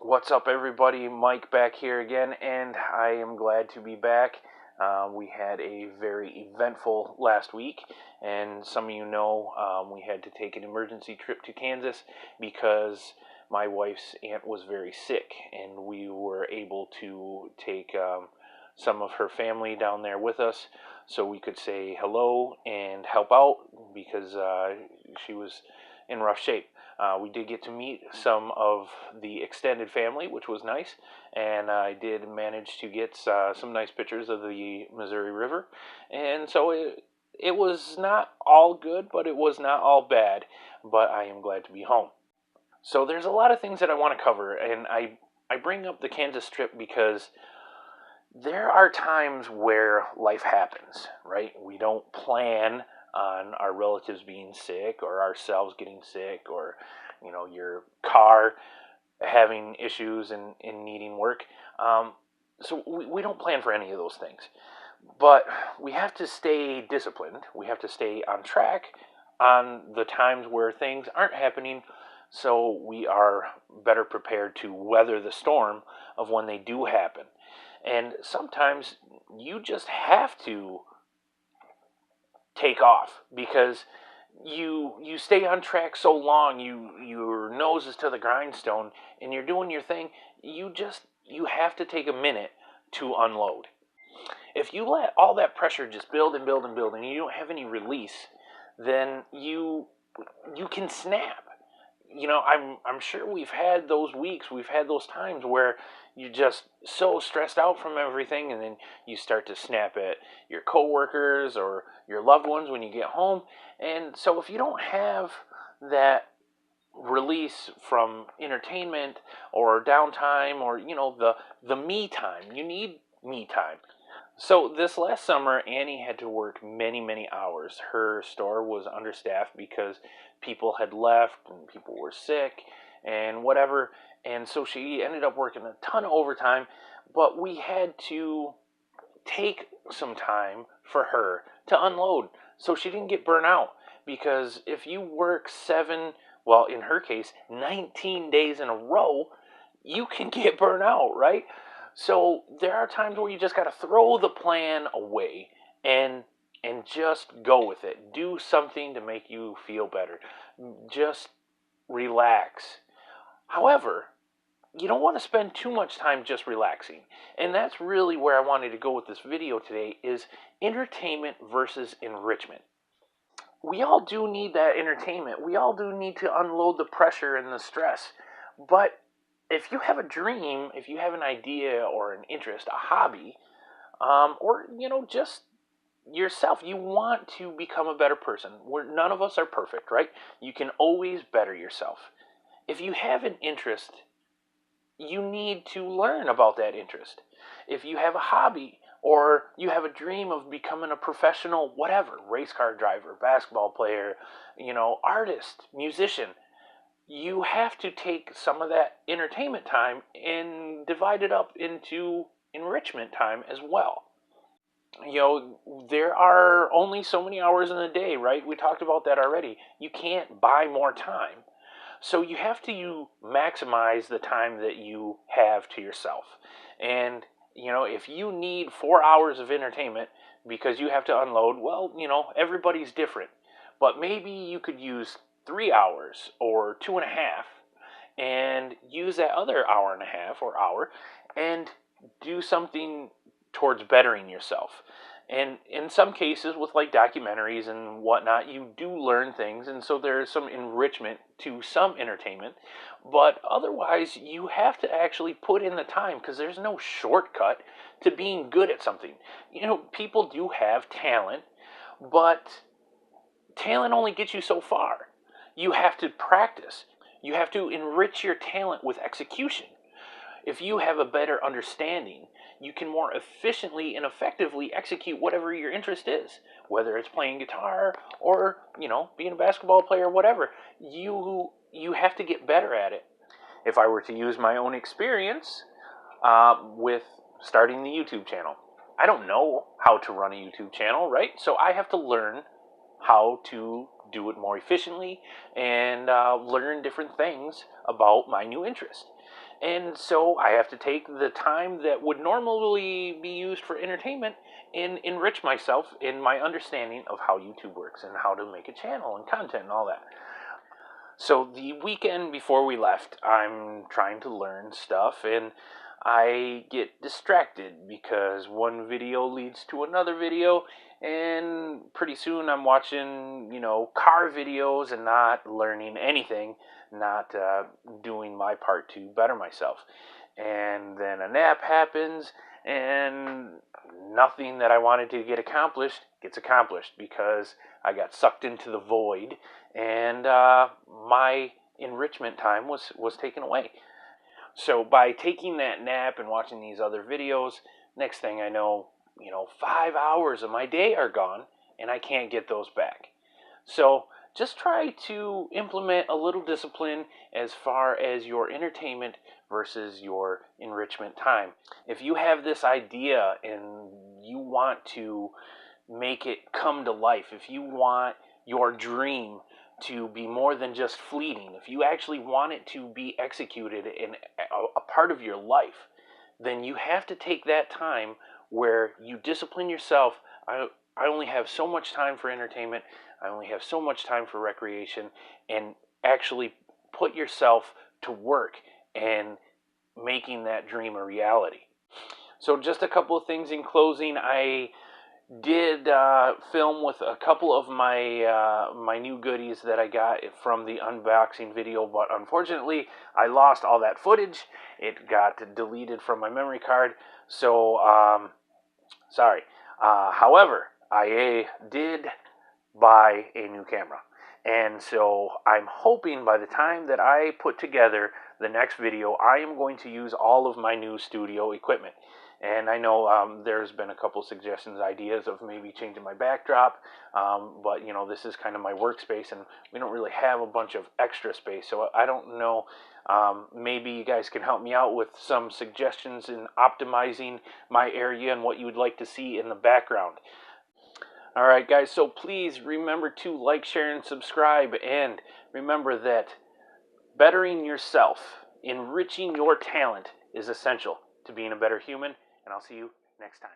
What's up, everybody? Mike back here again, and I am glad to be back. We had a very eventful last week, and some of you know we had to take an emergency trip to Kansas because my wife's aunt was very sick, and we were able to take some of her family down there with us so we could say hello and help out because she was in rough shape. We did get to meet some of the extended family, which was nice, and I did manage to get some nice pictures of the Missouri River, and so it was not all good, but it was not all bad, but I am glad to be home. So there's a lot of things that I want to cover, and I bring up the Kansas trip because there are times where life happens, right? We don't plan on our relatives being sick or ourselves getting sick or, your car having issues and needing work. So we don't plan for any of those things. But we have to stay disciplined. We have to stay on track on the times where things aren't happening so we are better prepared to weather the storm of when they do happen. And sometimes you just have to take off because you stay on track so long, your nose is to the grindstone and you're doing your thing. You have to take a minute to unload. If you let all that pressure just build and build and build and you don't have any release, then you can snap. I'm sure we've had those weeks, we've had those times where you're just so stressed out from everything, and then you start to snap at your coworkers or your loved ones when you get home. And so if you don't have that release from entertainment or downtime or the me time, you need me time. So this last summer, Annie had to work many, many hours. Her store was understaffed because people had left and people were sick and whatever. And so she ended up working a ton of overtime, but we had to take some time for her to unload so she didn't get burnt out. Because if you work well, in her case, 19 days in a row, you can get burnt out, right? So there are times where you just got to throw the plan away and just go with it. Do something to make you feel better. Just relax. However, you don't want to spend too much time just relaxing. And that's really where I wanted to go with this video today is entertainment versus enrichment. We all do need that entertainment. We all do need to unload the pressure and the stress. But if you have a dream, if you have an idea or an interest, a hobby, or just yourself, you want to become a better person. None of us are perfect, right? You can always better yourself. If you have an interest, you need to learn about that interest. If you have a hobby or you have a dream of becoming a professional, whatever, race car driver, basketball player, artist, musician, you have to take some of that entertainment time and divide it up into enrichment time as well. There are only so many hours in a day, right? We talked about that already. You can't buy more time. So you have to maximize the time that you have to yourself. And, if you need 4 hours of entertainment because you have to unload, well, everybody's different. But maybe you could use 3 hours or 2.5 and use that other hour and a half or hour and do something towards bettering yourself. And in some cases, with like documentaries and whatnot, you do learn things, and so there's some enrichment to some entertainment. But otherwise, you have to actually put in the time because there's no shortcut to being good at something. People do have talent, but talent only gets you so far. You have to practice. You have to enrich your talent with execution. If you have a better understanding, you can more efficiently and effectively execute whatever your interest is, whether it's playing guitar or, being a basketball player, whatever. You have to get better at it. If I were to use my own experience with starting the YouTube channel, I don't know how to run a YouTube channel, right? So I have to learn how to do it more efficiently and learn different things about my new interest. And so I have to take the time that would normally be used for entertainment and enrich myself in my understanding of how YouTube works and how to make a channel and content and all that. So the weekend before we left, I'm trying to learn stuff and I get distracted because one video leads to another video, and pretty soon I'm watching, car videos and not learning anything, not doing my part to better myself. And then a nap happens, and nothing that I wanted to get accomplished gets accomplished because I got sucked into the void, and my enrichment time was taken away. So by taking that nap and watching these other videos, next thing I know, 5 hours of my day are gone, and I can't get those back. So just try to implement a little discipline as far as your entertainment versus your enrichment time. If you have this idea and you want to make it come to life, if you want your dream to be more than just fleeting, if you actually want it to be executed in a part of your life, then you have to take that time where you discipline yourself. I only have so much time for entertainment. I only have so much time for recreation, and actually put yourself to work and making that dream a reality. So just a couple of things in closing. I did film with a couple of my new goodies that I got from the unboxing video, but unfortunately I lost all that footage. It got deleted from my memory card, so sorry. However, I did buy a new camera, and so I'm hoping by the time that I put together the next video, I am going to use all of my new studio equipment. And I know there's been a couple suggestions, ideas of maybe changing my backdrop, but this is kind of my workspace, and we don't really have a bunch of extra space, so I don't know. Maybe you guys can help me out with some suggestions in optimizing my area and what you would like to see in the background. All right, guys, so please remember to like, share, and subscribe, and remember that bettering yourself, enriching your talent is essential to being a better human, and I'll see you next time.